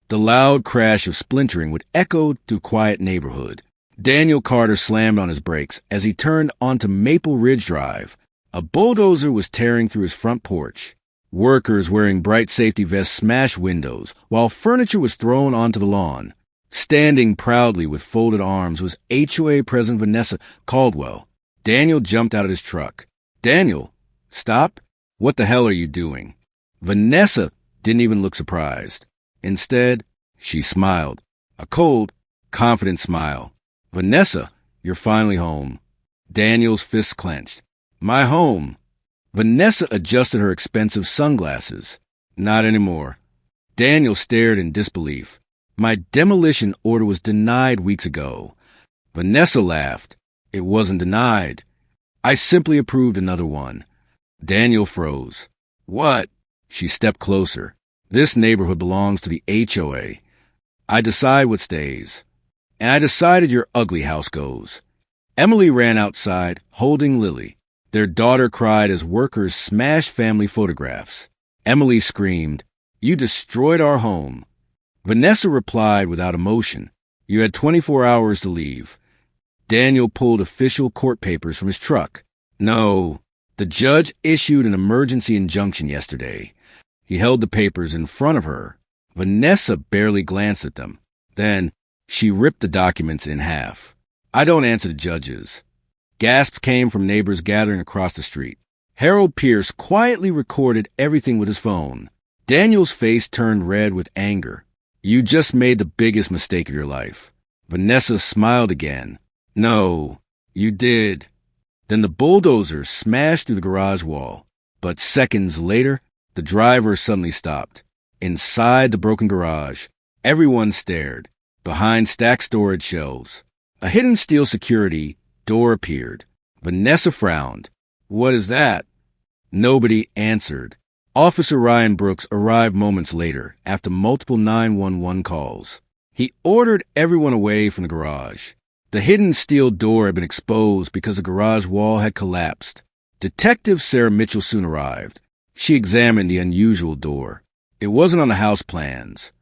The loud crash of splintering would echo through quiet neighborhood. Daniel Carter slammed on his brakes as he turned onto Maple Ridge Drive. A bulldozer was tearing through his front porch. Workers wearing bright safety vests smashed windows, while furniture was thrown onto the lawn. Standing proudly with folded arms was HOA President Vanessa Caldwell. Daniel jumped out of his truck. "Daniel, stop. What the hell are you doing?" Vanessa didn't even look surprised. Instead, she smiled. A cold, confident smile. "Vanessa, you're finally home." Daniel's fists clenched. "My home." Vanessa adjusted her expensive sunglasses. "Not anymore." Daniel stared in disbelief. "My demolition order was denied weeks ago." Vanessa laughed. "It wasn't denied. I simply approved another one." Daniel froze. "What?" She stepped closer. "This neighborhood belongs to the HOA. I decide what stays. And I decided your ugly house goes." Emily ran outside, holding Lily. Their daughter cried as workers smashed family photographs. Emily screamed, "You destroyed our home." Vanessa replied without emotion, "You had 24 hours to leave." Daniel pulled official court papers from his truck. "No, the judge issued an emergency injunction yesterday." He held the papers in front of her. Vanessa barely glanced at them. Then she ripped the documents in half. "I don't answer to judges." Gasps came from neighbors gathering across the street. Harold Pierce quietly recorded everything with his phone. Daniel's face turned red with anger. "You just made the biggest mistake of your life." Vanessa smiled again. "No, you did." Then the bulldozer smashed through the garage wall. But seconds later, the driver suddenly stopped. Inside the broken garage, everyone stared. Behind stacked storage shelves, a hidden steel security door appeared. Vanessa frowned. "What is that?" Nobody answered. Officer Ryan Brooks arrived moments later after multiple 911 calls. He ordered everyone away from the garage. The hidden steel door had been exposed because the garage wall had collapsed. Detective Sarah Mitchell soon arrived. She examined the unusual door. It wasn't on the house plans.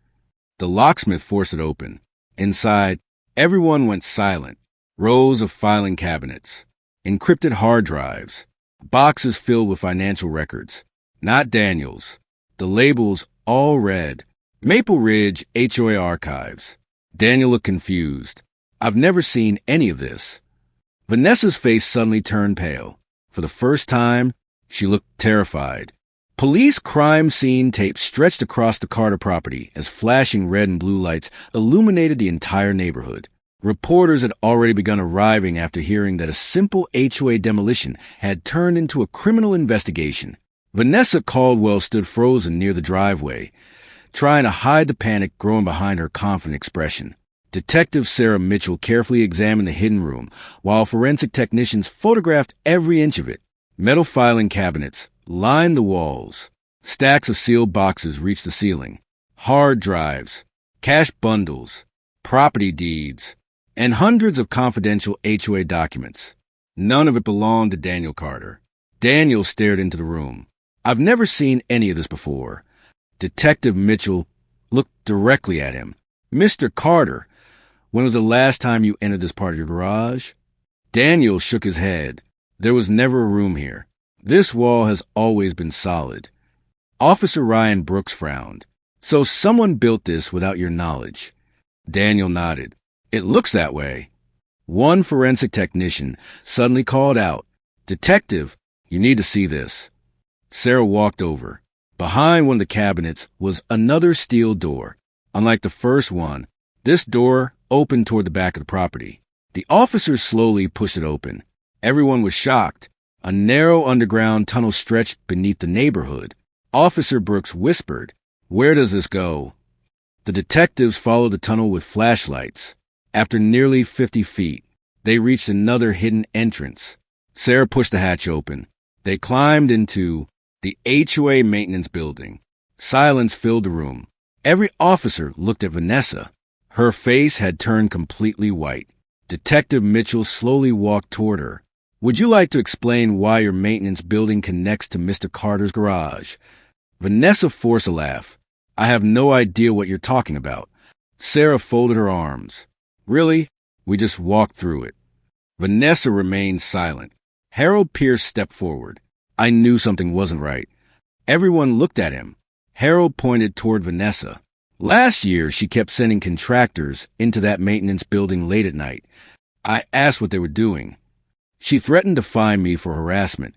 The locksmith forced it open. Inside, everyone went silent. Rows of filing cabinets, encrypted hard drives, boxes filled with financial records. Not Daniel's. The labels all read, Maple Ridge HOA Archives. Daniel looked confused. "I've never seen any of this." Vanessa's face suddenly turned pale. For the first time, she looked terrified. Police crime scene tape stretched across the Carter property as flashing red and blue lights illuminated the entire neighborhood. Reporters had already begun arriving after hearing that a simple HOA demolition had turned into a criminal investigation. Vanessa Caldwell stood frozen near the driveway, trying to hide the panic growing behind her confident expression. Detective Sarah Mitchell carefully examined the hidden room, while forensic technicians photographed every inch of it. Metal filing cabinets lined the walls. Stacks of sealed boxes reached the ceiling. Hard drives, cash bundles, property deeds, and hundreds of confidential HOA documents. None of it belonged to Daniel Carter. Daniel stared into the room. "I've never seen any of this before." Detective Mitchell looked directly at him. "Mr. Carter, when was the last time you entered this part of your garage?" Daniel shook his head. "There was never a room here. This wall has always been solid." Officer Ryan Brooks frowned. "So someone built this without your knowledge?" Daniel nodded. "It looks that way." One forensic technician suddenly called out, "Detective, you need to see this." Sarah walked over. Behind one of the cabinets was another steel door. Unlike the first one, this door opened toward the back of the property. The officers slowly pushed it open. Everyone was shocked. A narrow underground tunnel stretched beneath the neighborhood. Officer Brooks whispered, "Where does this go?" The detectives followed the tunnel with flashlights. After nearly 50 feet, they reached another hidden entrance. Sarah pushed the hatch open. They climbed into the HOA maintenance building. Silence filled the room. Every officer looked at Vanessa. Her face had turned completely white. Detective Mitchell slowly walked toward her. "Would you like to explain why your maintenance building connects to Mr. Carter's garage?" Vanessa forced a laugh. I have no idea what you're talking about. Sarah folded her arms. Really? We just walked through it. Vanessa remained silent. Harold Pierce stepped forward. I knew something wasn't right. Everyone looked at him. Harold pointed toward Vanessa. Last year, she kept sending contractors into that maintenance building late at night. I asked what they were doing. She threatened to fine me for harassment.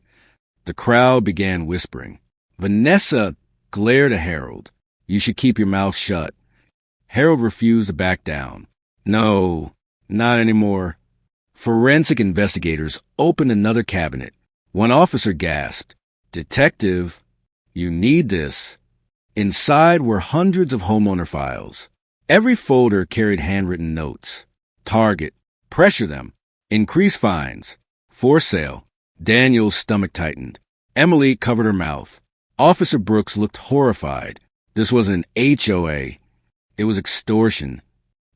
The crowd began whispering. Vanessa glared at Harold. You should keep your mouth shut. Harold refused to back down. No, not anymore. Forensic investigators opened another cabinet. One officer gasped, Detective, you need this. Inside were hundreds of homeowner files. Every folder carried handwritten notes. Target, pressure them, increase fines, for sale. Daniel's stomach tightened. Emily covered her mouth. Officer Brooks looked horrified. This wasn't an HOA. It was extortion.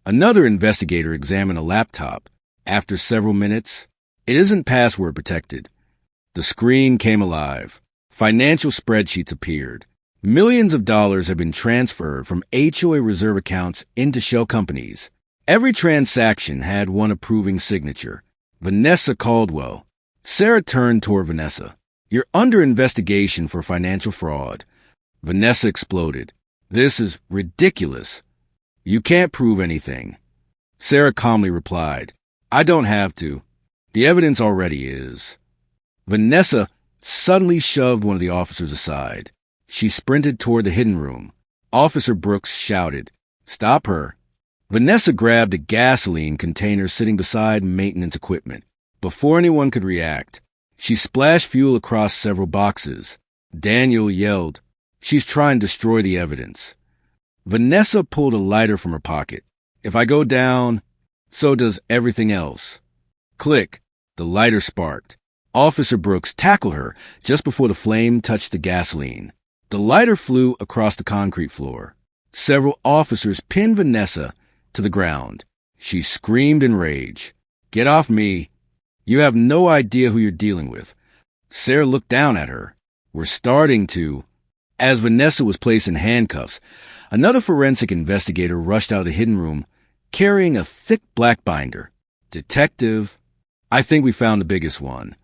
Another investigator examined a laptop. After several minutes, it isn't password protected. The screen came alive. Financial spreadsheets appeared. Millions of dollars have been transferred from HOA reserve accounts into shell companies. Every transaction had one approving signature. Vanessa Caldwell. Sarah turned toward Vanessa. You're under investigation for financial fraud. Vanessa exploded. This is ridiculous. You can't prove anything. Sarah calmly replied, I don't have to. The evidence already is. Vanessa suddenly shoved one of the officers aside. She sprinted toward the hidden room. Officer Brooks shouted, Stop her. Vanessa grabbed a gasoline container sitting beside maintenance equipment. Before anyone could react, she splashed fuel across several boxes. Daniel yelled, She's trying to destroy the evidence. Vanessa pulled a lighter from her pocket. If I go down, so does everything else. Click. The lighter sparked. Officer Brooks tackled her just before the flame touched the gasoline. The lighter flew across the concrete floor. Several officers pinned Vanessa to the ground. She screamed in rage. Get off me. You have no idea who you're dealing with. Sarah looked down at her. We're starting to. As Vanessa was placed in handcuffs, another forensic investigator rushed out of the hidden room carrying a thick black binder. Detective, I think we found the biggest one.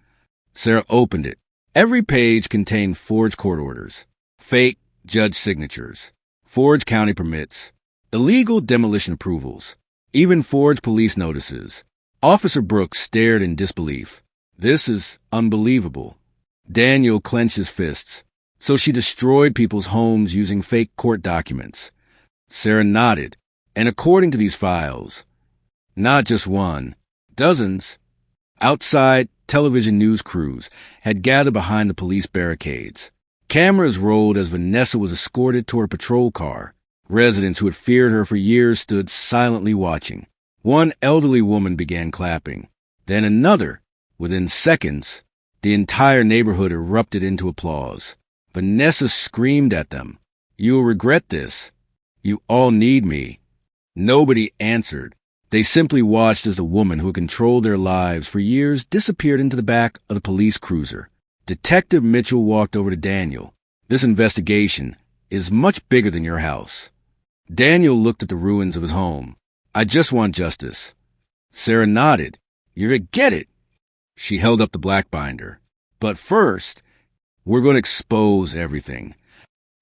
Sarah opened it. Every page contained forged court orders, fake judge signatures, forged county permits, illegal demolition approvals, even forged police notices. Officer Brooks stared in disbelief. This is unbelievable. Daniel clenched his fists. So she destroyed people's homes using fake court documents. Sarah nodded. And according to these files, not just one, dozens, outside television news crews had gathered behind the police barricades. Cameras rolled as Vanessa was escorted toward a patrol car. Residents who had feared her for years stood silently watching. One elderly woman began clapping. Then another. Within seconds, the entire neighborhood erupted into applause. Vanessa screamed at them. You will regret this. You all need me. Nobody answered. They simply watched as the woman who had controlled their lives for years disappeared into the back of the police cruiser. Detective Mitchell walked over to Daniel. This investigation is much bigger than your house. Daniel looked at the ruins of his home. I just want justice. Sarah nodded. You're gonna get it. She held up the black binder. But first, we're going to expose everything.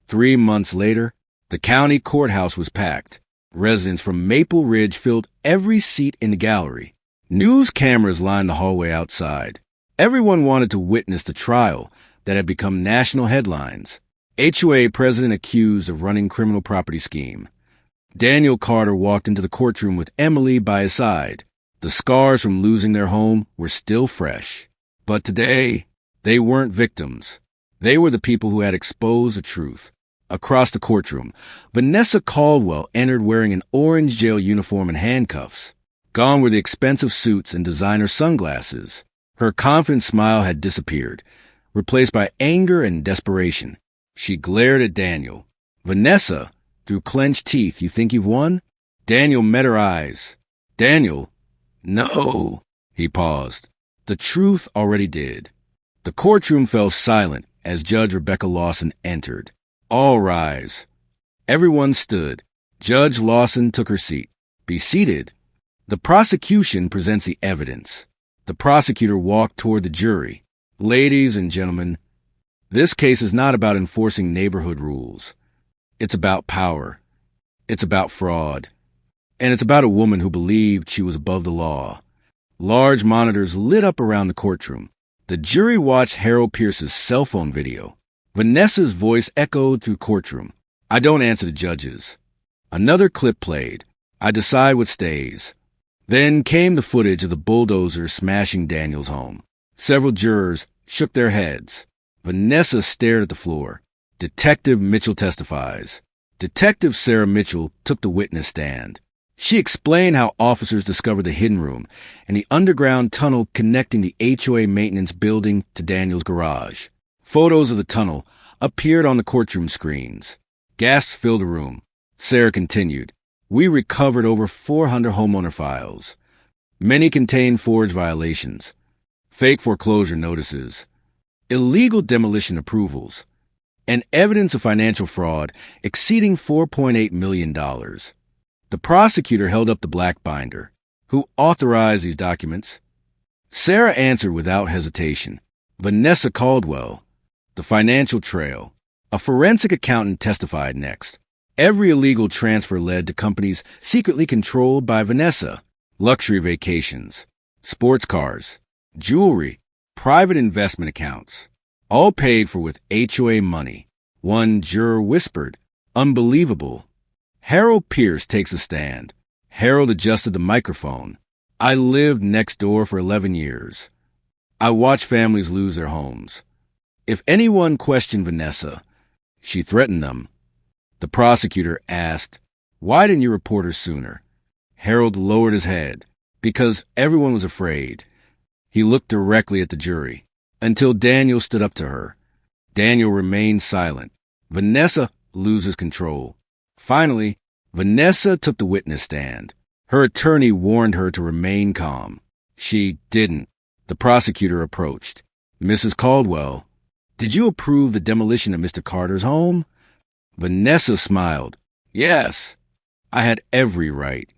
3 months later, the county courthouse was packed. Residents from Maple Ridge filled every seat in the gallery. News cameras lined the hallway outside. Everyone wanted to witness the trial that had become national headlines. HOA President accused of running criminal property scheme. Daniel Carter walked into the courtroom with Emily by his side. The scars from losing their home were still fresh. But today, they weren't victims. They were the people who had exposed the truth. Across the courtroom, Vanessa Caldwell entered wearing an orange jail uniform and handcuffs. Gone were the expensive suits and designer sunglasses. Her confident smile had disappeared, replaced by anger and desperation. She glared at Daniel. Vanessa, through clenched teeth, you think you've won? Daniel met her eyes. Daniel, no. He paused. The truth already did. The courtroom fell silent as Judge Rebecca Lawson entered. All rise. Everyone stood. Judge Lawson took her seat. Be seated. The prosecution presents the evidence. The prosecutor walked toward the jury. Ladies and gentlemen, this case is not about enforcing neighborhood rules. It's about power. It's about fraud. And it's about a woman who believed she was above the law. Large monitors lit up around the courtroom. The jury watched Harold Pierce's cell phone video. Vanessa's voice echoed through courtroom. I don't answer the judges. Another clip played. I decide what stays. Then came the footage of the bulldozer smashing Daniel's home. Several jurors shook their heads. Vanessa stared at the floor. Detective Mitchell testifies. Detective Sarah Mitchell took the witness stand. She explained how officers discovered the hidden room and the underground tunnel connecting the HOA maintenance building to Daniel's garage. Photos of the tunnel appeared on the courtroom screens. Gasps filled the room. Sarah continued, We recovered over 400 homeowner files. Many contained forged violations, fake foreclosure notices, illegal demolition approvals, and evidence of financial fraud exceeding $4.8 million. The prosecutor held up the black binder. Who authorized these documents? Sarah answered without hesitation. Vanessa Caldwell. The financial trail. A forensic accountant testified next. Every illegal transfer led to companies secretly controlled by Vanessa. Luxury vacations, sports cars, jewelry, private investment accounts, all paid for with HOA money. One juror whispered, Unbelievable. Harold Pierce takes a stand. Harold adjusted the microphone. I lived next door for 11 years. I watched families lose their homes. If anyone questioned Vanessa, she threatened them. The prosecutor asked, Why didn't you report her sooner? Harold lowered his head. Because everyone was afraid. He looked directly at the jury, until Daniel stood up to her. Daniel remained silent. Vanessa loses control. Finally, Vanessa took the witness stand. Her attorney warned her to remain calm. She didn't. The prosecutor approached. Mrs. Caldwell, did you approve the demolition of Mr. Carter's home? Vanessa smiled. Yes, I had every right.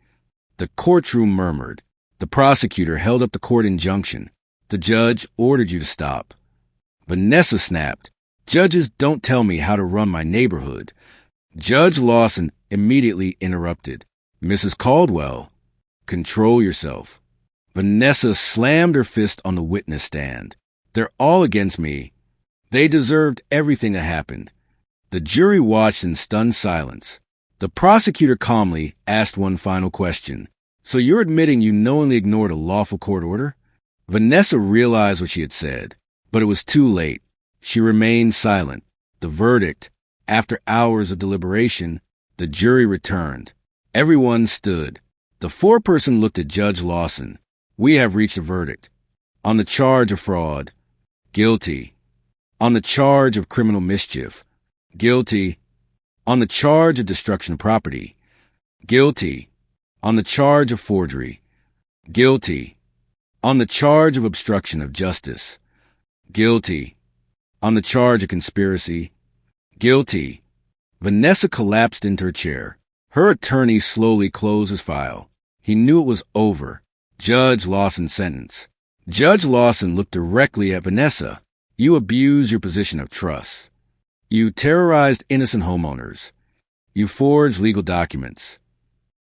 The courtroom murmured. The prosecutor held up the court injunction. The judge ordered you to stop. Vanessa snapped. Judges don't tell me how to run my neighborhood. Judge Lawson immediately interrupted. Mrs. Caldwell, control yourself. Vanessa slammed her fist on the witness stand. They're all against me. They deserved everything that happened. The jury watched in stunned silence. The prosecutor calmly asked one final question. So you're admitting you knowingly ignored a lawful court order? Vanessa realized what she had said, but it was too late. She remained silent. The verdict. After hours of deliberation, the jury returned. Everyone stood. The foreperson looked at Judge Lawson. We have reached a verdict. On the charge of fraud, guilty. On the charge of criminal mischief, guilty. On the charge of destruction of property, guilty. On the charge of forgery, guilty. On the charge of obstruction of justice, guilty. On the charge of conspiracy, guilty. Vanessa collapsed into her chair. Her attorney slowly closed his file. He knew it was over. Judge Lawson's sentence. Judge Lawson looked directly at Vanessa. You abused your position of trust. You terrorized innocent homeowners. You forged legal documents.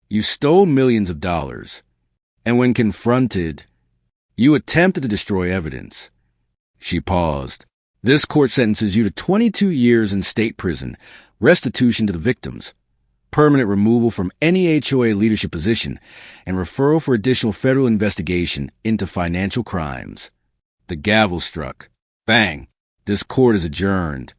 You stole millions of dollars. And when confronted, you attempted to destroy evidence. She paused. This court sentences you to 22 years in state prison, restitution to the victims, permanent removal from any HOA leadership position, and referral for additional federal investigation into financial crimes. The gavel struck. Bang! This court is adjourned.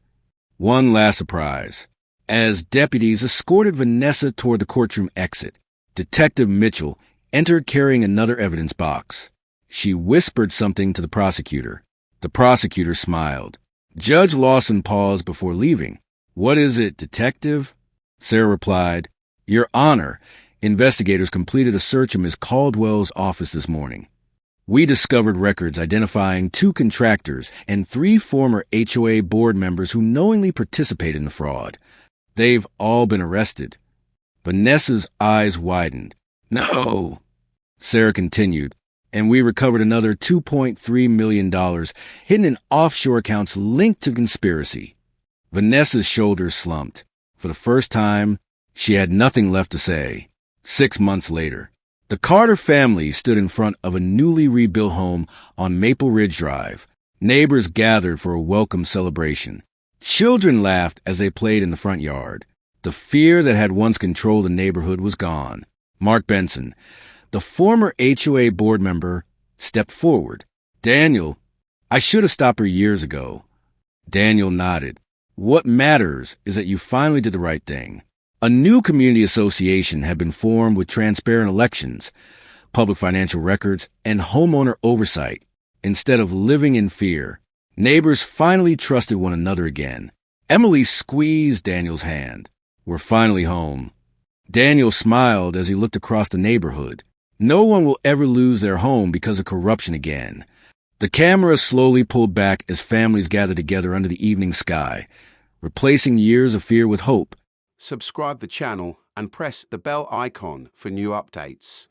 One last surprise. As deputies escorted Vanessa toward the courtroom exit, Detective Mitchell entered carrying another evidence box. She whispered something to the prosecutor. The prosecutor smiled. Judge Lawson paused before leaving. What is it, detective? Sarah replied, Your Honor, investigators completed a search of Ms. Caldwell's office this morning. We discovered records identifying 2 contractors and 3 former HOA board members who knowingly participated in the fraud. They've all been arrested. Vanessa's eyes widened. No, Sarah continued, and we recovered another $2.3 million hidden in offshore accounts linked to conspiracy. Vanessa's shoulders slumped. For the first time, she had nothing left to say. 6 months later, the Carter family stood in front of a newly rebuilt home on Maple Ridge Drive. Neighbors gathered for a welcome celebration. Children laughed as they played in the front yard. The fear that had once controlled the neighborhood was gone. Mark Benson, the former HOA board member, stepped forward. Daniel, I should have stopped her years ago. Daniel nodded. What matters is that you finally did the right thing. A new community association had been formed with transparent elections, public financial records, and homeowner oversight. Instead of living in fear, neighbors finally trusted one another again. Emily squeezed Daniel's hand. We're finally home. Daniel smiled as he looked across the neighborhood. No one will ever lose their home because of corruption again. The camera slowly pulled back as families gathered together under the evening sky, replacing years of fear with hope. Subscribe the channel and press the bell icon for new updates.